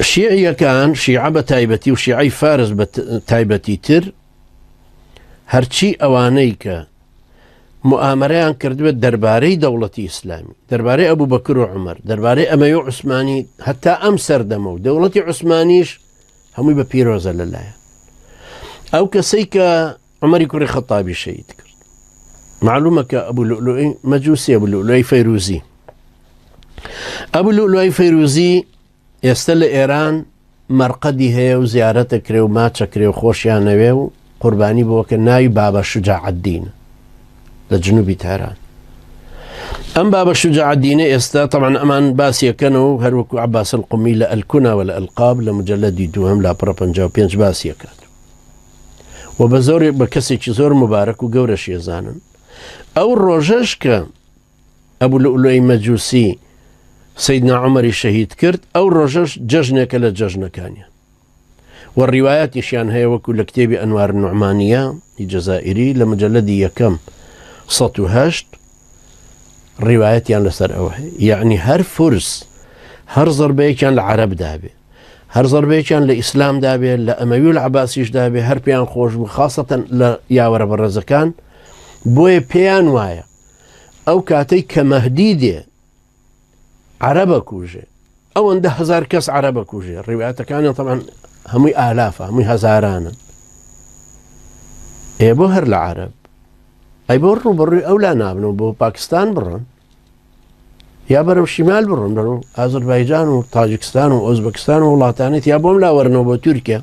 شيعية كان شيعة بتايبتي وشيعي فارس بتايبتي تر هرچی ئەوانەی کە مؤامرەیان کردوێت دەربارەی دەوڵەتی ئیسلامی، دەربارەی ئەبوو بەکر و عومەر، دەربارەی ئەمەی و عوسمانی، هەتا ئەم سەردەمە و دەوڵەتی عوسمانیش هەمووی بە پیرۆزە لەلایەن ئەو کەسەی کە عومەری کوڕی خەتابی شەهید کرد. معلومە کە ئەبوو لؤلؤی مەجووسی، ئەبوو لؤلؤی فەیروزی. ئەبوو لؤلؤی فەیروزی ئێستا لە ئێران مەرقەدی هەیە و زیارەتە کرێ و ماچە کرێ و خۆشیانەوێ و قوربانی بۆکە ناوی بابە شوجاعەددین لە جنوبی تاران. ئەم بابە شوجاعەددینە ئێستا طبعا ئەمان باسیەکەنەوە هەروەکو عەباس القومی لە ئەلکونا و لە ئەلقاب لە مجەلەدی دووهەم لاپڕە 55 باسیەکات و بە زۆر بە کەسێکی زۆر مبارەک و گەورە شێزانن. ئەو ڕۆژەش کە ئەبوو لؤلؤی مەجووسی سەیدنا عومەری شەهید کرد، ئەو ڕۆژەش جەژنێکە لە جەژنەکانیان والرواياتیشیان هەیە وەکو لە کتێبی ئەنوار نوعمانیە جەزائیری لە مجەلەدی یەکەم 108 ڕیوایەتیان لەسەر ئەوە هەیە. یعنی هەر فورس هەر زەربەیەکیان لە عەرەب دابێ، هەر زەربەیەکیان لە ئیسلام دابێ، لە ئەمەوی و لە عەباسیش دابێ، هەر پێیان خۆش بوو خاستەن لە یاوەرە بەڕێزەکان. بۆیە پێیان وایە ئەو کاتەی کە مەهدی دێ عەرەبە کوژێ، ئەوەندە هەزار کەس عەرەبە کوژێ. ڕیوایەتەکانیان طبعا هەمووی ئالافە، هەمووی هەزارانن. بۆ هەر لە عەرەب ئەی بۆ ڕوبەڕووی ئەو لا نابنەوە بۆ پاکستان بڕۆن یا بەرەو شیمال بڕۆن، بەرەو ئازەربایجان و تاجیکستان و ئۆزبەکستان و وڵاتانێت، یا بۆم لاوەرنەوە بۆ تورکیا.